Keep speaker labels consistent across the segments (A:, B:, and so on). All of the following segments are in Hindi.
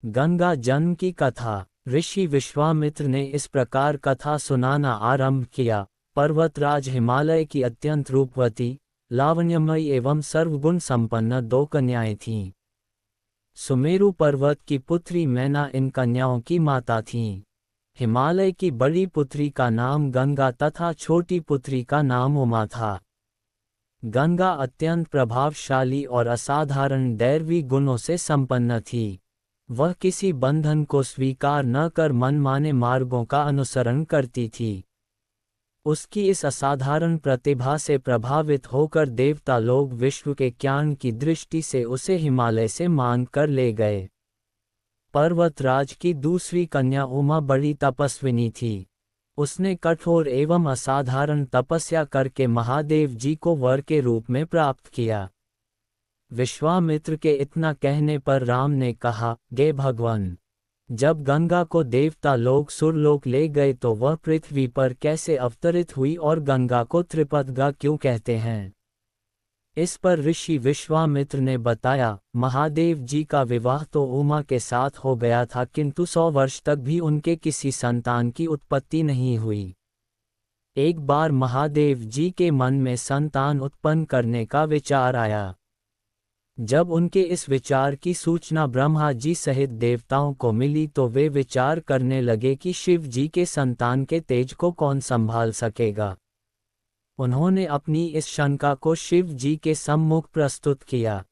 A: गंगा जन्म की कथा। ऋषि विश्वामित्र ने इस प्रकार कथा सुनाना आरंभ किया। पर्वतराज हिमालय की अत्यंत रूपवती, लावण्यमयी एवं सर्वगुण संपन्न दो कन्याएं थीं। सुमेरु पर्वत की पुत्री मैना इन कन्याओं की माता थीं। हिमालय की बड़ी पुत्री का नाम गंगा तथा छोटी पुत्री का नाम उमा था। गंगा अत्यंत प्रभावशाली और असाधारण दैवी गुणों से संपन्न थी। वह किसी बंधन को स्वीकार न कर मनमाने मार्गों का अनुसरण करती थी। उसकी इस असाधारण प्रतिभा से प्रभावित होकर देवता लोग विश्व के ज्ञान की दृष्टि से उसे हिमालय से मांग कर ले गए। पर्वतराज की दूसरी कन्या उमा बड़ी तपस्विनी थी। उसने कठोर एवं असाधारण तपस्या करके महादेव जी को वर के रूप में प्राप्त किया। विश्वामित्र के इतना कहने पर राम ने कहा, गे भगवान, जब गंगा को देवता लोग सुरलोक ले गए तो वह पृथ्वी पर कैसे अवतरित हुई और गंगा को त्रिपदगा क्यों कहते हैं? इस पर ऋषि विश्वामित्र ने बताया, महादेव जी का विवाह तो उमा के साथ हो गया था, किंतु 100 वर्ष तक भी उनके किसी संतान की उत्पत्ति नहीं हुई। एक बार महादेव जी के मन में संतान उत्पन्न करने का विचार आया। जब उनके इस विचार की सूचना ब्रह्मा जी सहित देवताओं को मिली तो वे विचार करने लगे कि शिव जी के संतान के तेज को कौन संभाल सकेगा। उन्होंने अपनी इस शंका को शिव जी के सम्मुख प्रस्तुत किया।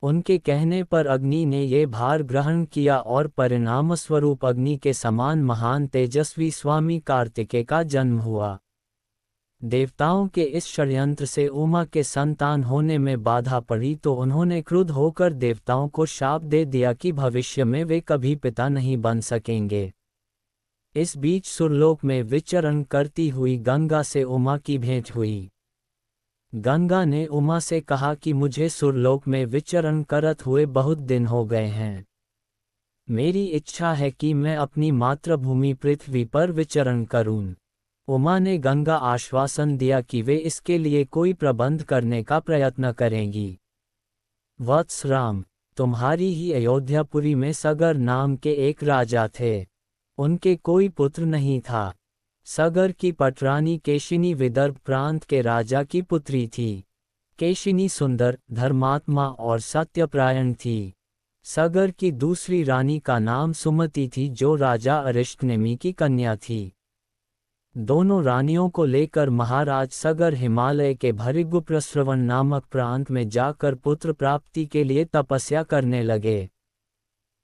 A: उनके कहने पर अग्नि ने ये भार ग्रहण किया और परिणाम स्वरूप अग्नि के समान महान तेजस्वी स्वामी कार्तिकेय का जन्म हुआ। देवताओं के इस षड्यंत्र से उमा के संतान होने में बाधा पड़ी तो उन्होंने क्रुद्ध होकर देवताओं को शाप दे दिया कि भविष्य में वे कभी पिता नहीं बन सकेंगे। इस बीच सुरलोक में विचरण करती हुई गंगा से उमा की भेंट हुई। गंगा ने उमा से कहा कि मुझे सुरलोक में विचरण करत हुए बहुत दिन हो गए हैं। मेरी इच्छा है कि मैं अपनी मातृभूमि पृथ्वी पर विचरण करूं। उमा ने गंगा आश्वासन दिया कि वे इसके लिए कोई प्रबंध करने का प्रयत्न करेंगी। वत्स राम, तुम्हारी ही अयोध्यापुरी में सगर नाम के एक राजा थे। उनके कोई पुत्र नहीं था। सगर की पटरानी केशिनी विदर्भ प्रांत के राजा की पुत्री थी। केशिनी सुंदर, धर्मात्मा और सत्यपरायण थी। सगर की दूसरी रानी का नाम सुमति थी जो राजा अरिष्टनेमि की कन्या थी। दोनों रानियों को लेकर महाराज सगर हिमालय के भृगुप्रस्रवण नामक प्रांत में जाकर पुत्र प्राप्ति के लिए तपस्या करने लगे।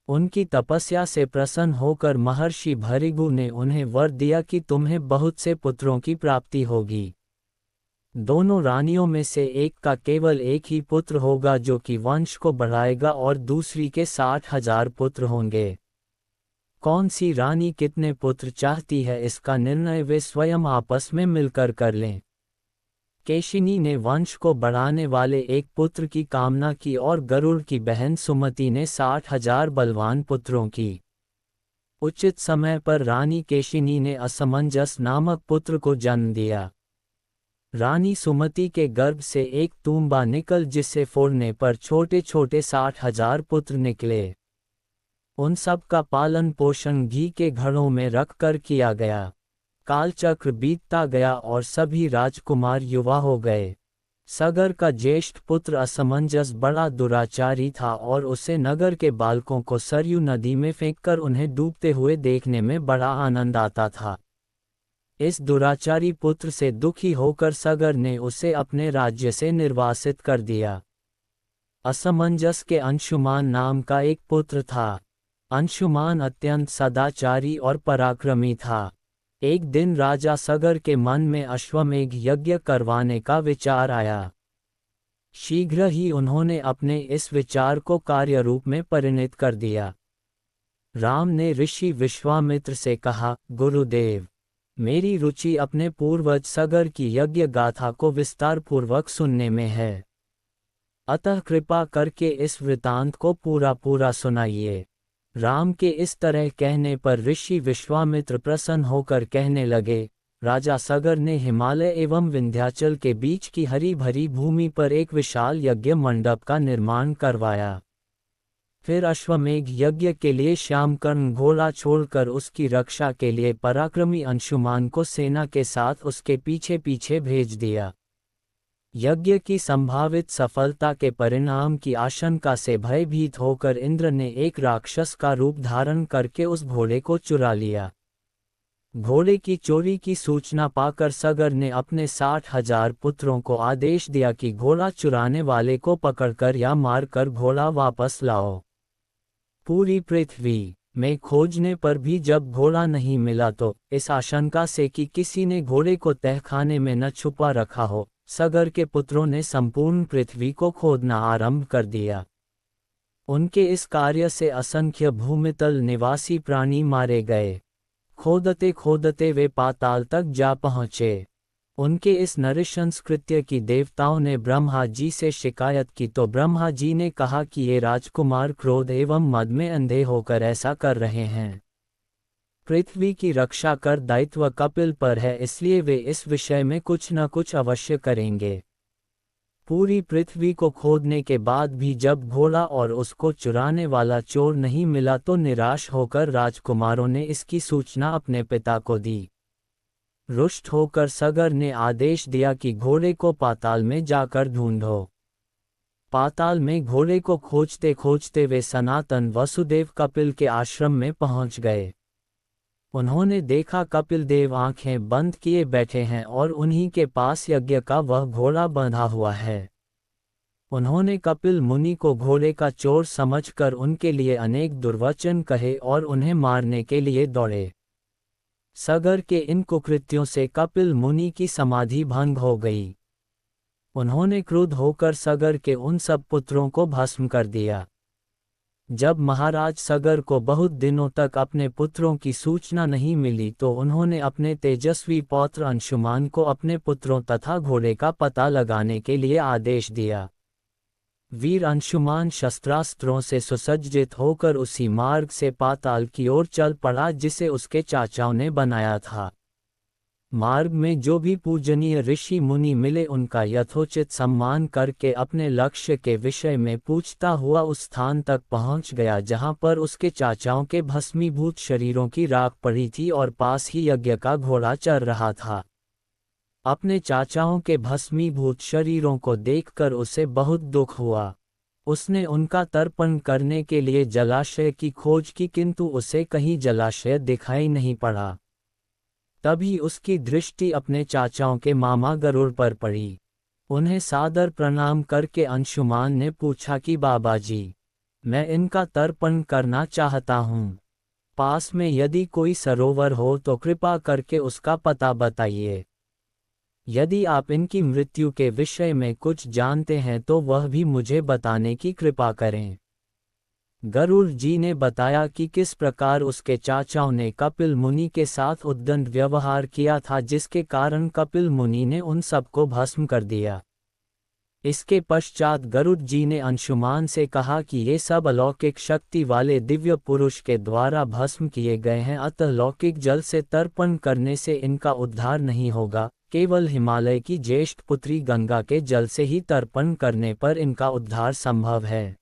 A: उनकी तपस्या से प्रसन्न होकर महर्षि भृगु ने उन्हें वर दिया कि तुम्हें बहुत से पुत्रों की प्राप्ति होगी। दोनों रानियों में से एक का केवल एक ही पुत्र होगा जो कि वंश को बढ़ाएगा और दूसरी के 60,000 पुत्र होंगे। कौन सी रानी कितने पुत्र चाहती है इसका निर्णय वे स्वयं आपस में मिलकर कर लें। केशिनी ने वंश को बढ़ाने वाले एक पुत्र की कामना की और गरुड़ की बहन सुमति ने 60,000 बलवान पुत्रों की। उचित समय पर रानी केशिनी ने असमंजस नामक पुत्र को जन्म दिया। रानी सुमति के गर्भ से एक तूम्बा निकल जिसे फोड़ने पर छोटे छोटे 60,000 पुत्र निकले। उन सब का पालन पोषण घी के घड़ों में रखकर किया गया। कालचक्र बीतता गया और सभी राजकुमार युवा हो गए। सगर का ज्येष्ठ पुत्र असमंजस बड़ा दुराचारी था और उसे नगर के बालकों को सरयू नदी में फेंककर उन्हें डूबते हुए देखने में बड़ा आनंद आता था। इस दुराचारी पुत्र से दुखी होकर सगर ने उसे अपने राज्य से निर्वासित कर दिया। असमंजस के अंशुमान नाम का एक पुत्र था। अंशुमान अत्यंत सदाचारी और पराक्रमी था। एक दिन राजा सगर के मन में अश्वमेघ यज्ञ करवाने का विचार आया। शीघ्र ही उन्होंने अपने इस विचार को कार्य रूप में परिणत कर दिया। राम ने ऋषि विश्वामित्र से कहा, गुरुदेव, मेरी रुचि अपने पूर्वज सगर की यज्ञ गाथा को विस्तार पूर्वक सुनने में है। अतः कृपा करके इस वृतांत को पूरा सुनाइए। राम के इस तरह कहने पर ऋषि विश्वामित्र प्रसन्न होकर कहने लगे, राजा सगर ने हिमालय एवं विंध्याचल के बीच की हरी भरी भूमि पर एक विशाल यज्ञ मंडप का निर्माण करवाया। फिर अश्वमेघ यज्ञ के लिए श्यामकर्ण घोड़ा छोड़कर उसकी रक्षा के लिए पराक्रमी अंशुमान को सेना के साथ उसके पीछे पीछे भेज दिया। यज्ञ की संभावित सफलता के परिणाम की आशंका से भयभीत होकर इंद्र ने एक राक्षस का रूप धारण करके उस घोड़े को चुरा लिया। घोड़े की चोरी की सूचना पाकर सगर ने अपने 60,000 पुत्रों को आदेश दिया कि घोड़ा चुराने वाले को पकड़कर या मारकर घोड़ा वापस लाओ। पूरी पृथ्वी में खोजने पर भी जब घोड़ा नहीं मिला तो इस आशंका से कि किसी ने घोड़े को तहखाने में न छुपा रखा हो, सगर के पुत्रों ने संपूर्ण पृथ्वी को खोदना आरंभ कर दिया। उनके इस कार्य से असंख्य भूमितल निवासी प्राणी मारे गए। खोदते खोदते वे पाताल तक जा पहुँचे। उनके इस नृशंस कृत्य की देवताओं ने ब्रह्मा जी से शिकायत की तो ब्रह्मा जी ने कहा कि ये राजकुमार क्रोध एवं मद में अंधे होकर ऐसा कर रहे हैं। पृथ्वी की रक्षा कर दायित्व कपिल पर है, इसलिए वे इस विषय में कुछ न कुछ अवश्य करेंगे। पूरी पृथ्वी को खोदने के बाद भी जब घोड़ा और उसको चुराने वाला चोर नहीं मिला तो निराश होकर राजकुमारों ने इसकी सूचना अपने पिता को दी। रुष्ट होकर सगर ने आदेश दिया कि घोड़े को पाताल में जाकर ढूंढो। पाताल में घोड़े को खोजते खोजते वे सनातन वसुदेव कपिल के आश्रम में पहुंच गए। उन्होंने देखा कपिल देव आंखें बंद किए बैठे हैं और उन्हीं के पास यज्ञ का वह घोड़ा बंधा हुआ है। उन्होंने कपिल मुनि को घोड़े का चोर समझकर उनके लिए अनेक दुर्वचन कहे और उन्हें मारने के लिए दौड़े। सगर के इन कुकृत्यों से कपिल मुनि की समाधि भंग हो गई। उन्होंने क्रुद्ध होकर सगर के उन सब पुत्रों को भस्म कर दिया। जब महाराज सगर को बहुत दिनों तक अपने पुत्रों की सूचना नहीं मिली तो उन्होंने अपने तेजस्वी पौत्र अंशुमान को अपने पुत्रों तथा घोड़े का पता लगाने के लिए आदेश दिया। वीर अंशुमान शस्त्रास्त्रों से सुसज्जित होकर उसी मार्ग से पाताल की ओर चल पड़ा जिसे उसके चाचाओं ने बनाया था। मार्ग में जो भी पूजनीय ऋषि मुनि मिले उनका यथोचित सम्मान करके अपने लक्ष्य के विषय में पूछता हुआ उस स्थान तक पहुंच गया जहां पर उसके चाचाओं के भस्मीभूत शरीरों की राख पड़ी थी और पास ही यज्ञ का घोड़ा चल रहा था। अपने चाचाओं के भस्मीभूत शरीरों को देखकर उसे बहुत दुख हुआ। उसने उनका तर्पण करने के लिए जलाशय की खोज की किंतु उसे कहीं जलाशय दिखाई नहीं पड़ा। तभी उसकी दृष्टि अपने चाचाओं के मामा गरुड़ पर पड़ी। उन्हें सादर प्रणाम करके अंशुमान ने पूछा कि बाबा जी, मैं इनका तर्पण करना चाहता हूँ। पास में यदि कोई सरोवर हो तो कृपा करके उसका पता बताइए। यदि आप इनकी मृत्यु के विषय में कुछ जानते हैं तो वह भी मुझे बताने की कृपा करें। गरुड़ जी ने बताया कि किस प्रकार उसके चाचाओं ने कपिल मुनि के साथ उद्दंड व्यवहार किया था जिसके कारण कपिल मुनि ने उन सबको भस्म कर दिया। इसके पश्चात गरुड़ जी ने अंशुमान से कहा कि ये सब अलौकिक शक्ति वाले दिव्य पुरुष के द्वारा भस्म किए गए हैं, अतः लौकिक जल से तर्पण करने से इनका उद्धार नहीं होगा, केवल हिमालय की ज्येष्ठ पुत्री गंगा के जल से ही तर्पण करने पर इनका उद्धार संभव है।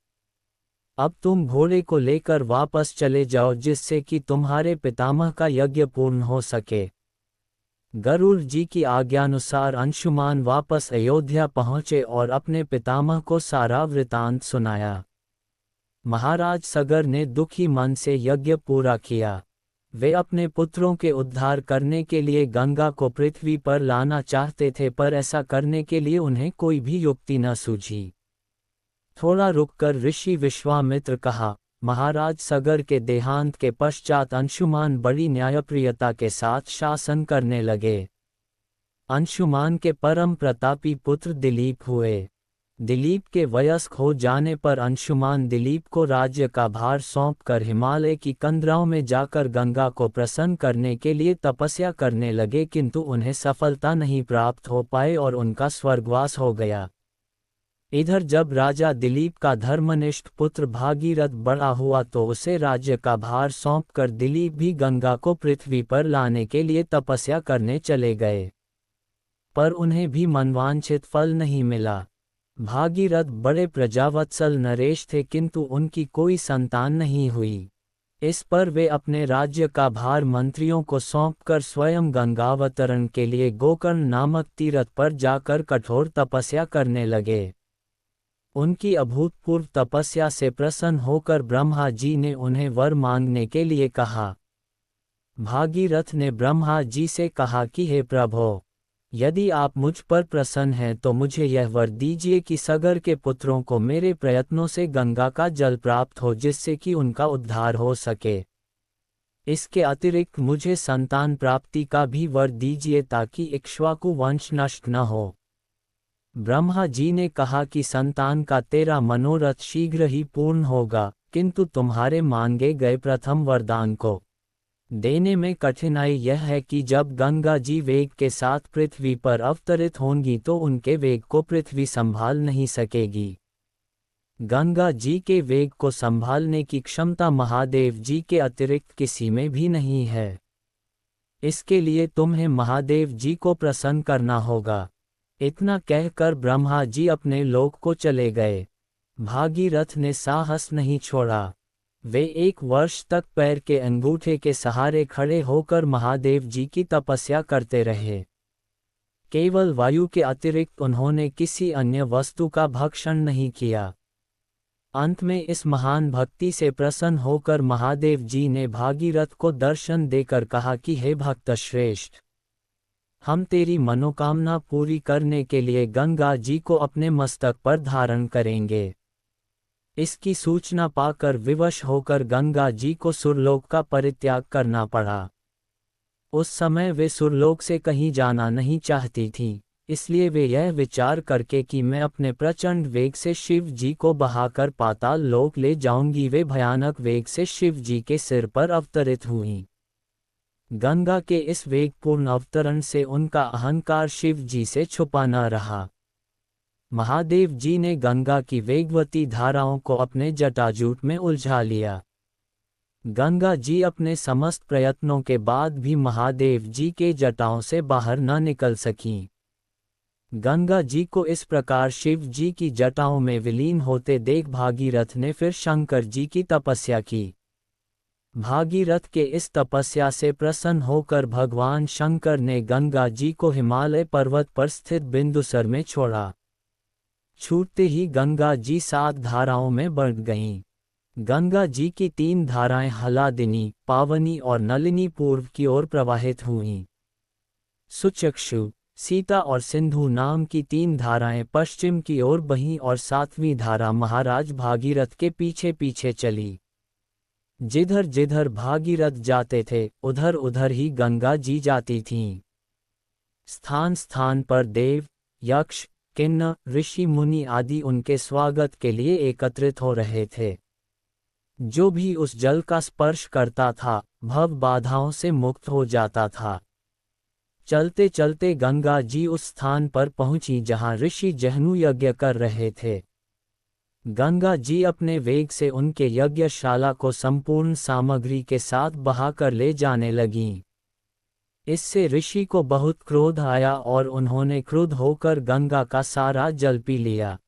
A: अब तुम घोड़े को लेकर वापस चले जाओ जिससे कि तुम्हारे पितामह का यज्ञ पूर्ण हो सके। गरुड़ जी की आज्ञानुसार अंशुमान वापस अयोध्या पहुंचे और अपने पितामह को सारा वृतांत सुनाया। महाराज सगर ने दुखी मन से यज्ञ पूरा किया। वे अपने पुत्रों के उद्धार करने के लिए गंगा को पृथ्वी पर लाना चाहते थे, पर ऐसा करने के लिए उन्हें कोई भी युक्ति न सूझी। थोड़ा रुककर ऋषि विश्वामित्र कहा, महाराज सगर के देहांत के पश्चात अंशुमान बड़ी न्यायप्रियता के साथ शासन करने लगे। अंशुमान के परम प्रतापी पुत्र दिलीप हुए। दिलीप के वयस्क हो जाने पर अंशुमान दिलीप को राज्य का भार सौंपकर हिमालय की कंदराओं में जाकर गंगा को प्रसन्न करने के लिए तपस्या करने लगे, किंतु उन्हें सफलता नहीं प्राप्त हो पाए और उनका स्वर्गवास हो गया। इधर जब राजा दिलीप का धर्मनिष्ठ पुत्र भागीरथ बड़ा हुआ तो उसे राज्य का भार सौंपकर दिलीप भी गंगा को पृथ्वी पर लाने के लिए तपस्या करने चले गए, पर उन्हें भी मनवांछित फल नहीं मिला। भागीरथ बड़े प्रजावत्सल नरेश थे, किंतु उनकी कोई संतान नहीं हुई। इस पर वे अपने राज्य का भार मंत्रियों को सौंपकर स्वयं गंगावतरण के लिए गोकर्ण नामक तीर्थ पर जाकर कठोर तपस्या करने लगे। उनकी अभूतपूर्व तपस्या से प्रसन्न होकर ब्रह्मा जी ने उन्हें वर मांगने के लिए कहा। भागीरथ ने ब्रह्मा जी से कहा कि हे प्रभो, यदि आप मुझ पर प्रसन्न हैं तो मुझे यह वर दीजिए कि सगर के पुत्रों को मेरे प्रयत्नों से गंगा का जल प्राप्त हो, जिससे कि उनका उद्धार हो सके। इसके अतिरिक्त मुझे संतान प्राप्ति का भी वर दीजिए, ताकि इक्ष्वाकु वंश नष्ट न हो। ब्रह्मा जी ने कहा कि संतान का तेरा मनोरथ शीघ्र ही पूर्ण होगा, किंतु तुम्हारे मांगे गए प्रथम वरदान को देने में कठिनाई यह है कि जब गंगा जी वेग के साथ पृथ्वी पर अवतरित होंगी तो उनके वेग को पृथ्वी संभाल नहीं सकेगी। गंगा जी के वेग को संभालने की क्षमता महादेव जी के अतिरिक्त किसी में भी नहीं है। इसके लिए तुम्हें महादेव जी को प्रसन्न करना होगा। इतना कहकर ब्रह्मा जी अपने लोक को चले गए। भागीरथ ने साहस नहीं छोड़ा। वे 1 वर्ष तक पैर के अंगूठे के सहारे खड़े होकर महादेव जी की तपस्या करते रहे। केवल वायु के अतिरिक्त उन्होंने किसी अन्य वस्तु का भक्षण नहीं किया। अंत में इस महान भक्ति से प्रसन्न होकर महादेव जी ने भागीरथ को दर्शन देकर कहा कि हे भक्त श्रेष्ठ, हम तेरी मनोकामना पूरी करने के लिए गंगा जी को अपने मस्तक पर धारण करेंगे। इसकी सूचना पाकर विवश होकर गंगा जी को सुरलोक का परित्याग करना पड़ा। उस समय वे सुरलोक से कहीं जाना नहीं चाहती थीं, इसलिए वे यह विचार करके कि मैं अपने प्रचंड वेग से शिव जी को बहाकर पाताल लोक ले जाऊंगी, वे भयानक वेग से शिव जी के सिर पर अवतरित हुईं। गंगा के इस वेगपूर्ण अवतरण से उनका अहंकार शिव जी से छुपा न रहा। महादेव जी ने गंगा की वेगवती धाराओं को अपने जटाजूट में उलझा लिया। गंगा जी अपने समस्त प्रयत्नों के बाद भी महादेव जी के जटाओं से बाहर न निकल सकीं। गंगा जी को इस प्रकार शिव जी की जटाओं में विलीन होते देख भागीरथ ने फिर शंकर जी की तपस्या की। भागीरथ के इस तपस्या से प्रसन्न होकर भगवान शंकर ने गंगा जी को हिमालय पर्वत पर स्थित बिंदुसर में छोड़ा। छूटते ही गंगा जी 7 धाराओं में बढ़ गईं। गंगा जी की 3 धाराएं हलादिनी, पावनी और नलिनी पूर्व की ओर प्रवाहित हुईं। सुचक्षु, सीता और सिंधु नाम की 3 धाराएं पश्चिम की ओर बहीं और 7वीं धारा महाराज भागीरथ के पीछे पीछे चली। जिधर जिधर भागीरथ जाते थे उधर उधर ही गंगा जी जाती थीं। स्थान स्थान पर देव, यक्ष, किन्नर, ऋषि मुनि आदि उनके स्वागत के लिए एकत्रित हो रहे थे। जो भी उस जल का स्पर्श करता था भव बाधाओं से मुक्त हो जाता था। चलते चलते गंगा जी उस स्थान पर पहुंची जहां ऋषि जहनु यज्ञ कर रहे थे। गंगा जी अपने वेग से उनके यज्ञशाला को संपूर्ण सामग्री के साथ बहाकर ले जाने लगीं। इससे ऋषि को बहुत क्रोध आया और उन्होंने क्रुद्ध होकर गंगा का सारा जल पी लिया।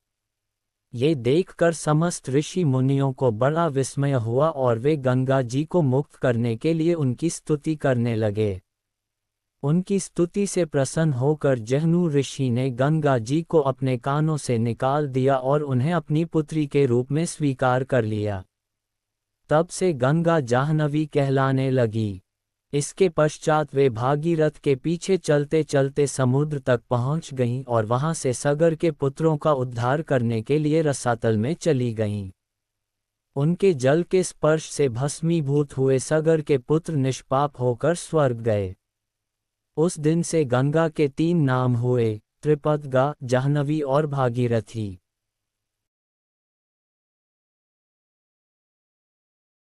A: ये देखकर समस्त ऋषि मुनियों को बड़ा विस्मय हुआ और वे गंगा जी को मुक्त करने के लिए उनकी स्तुति करने लगे। उनकी स्तुति से प्रसन्न होकर जहनु ऋषि ने गंगा जी को अपने कानों से निकाल दिया और उन्हें अपनी पुत्री के रूप में स्वीकार कर लिया। तब से गंगा जाह्नवी कहलाने लगी। इसके पश्चात वे भागीरथ के पीछे चलते चलते समुद्र तक पहुंच गईं और वहां से सगर के पुत्रों का उद्धार करने के लिए रसातल में चली गईं। उनके जल के स्पर्श से भस्मीभूत हुए सगर के पुत्र निष्पाप होकर स्वर्ग गए। उस दिन से गंगा के 3 नाम हुए, त्रिपदगा, जाह्नवी और भागीरथी।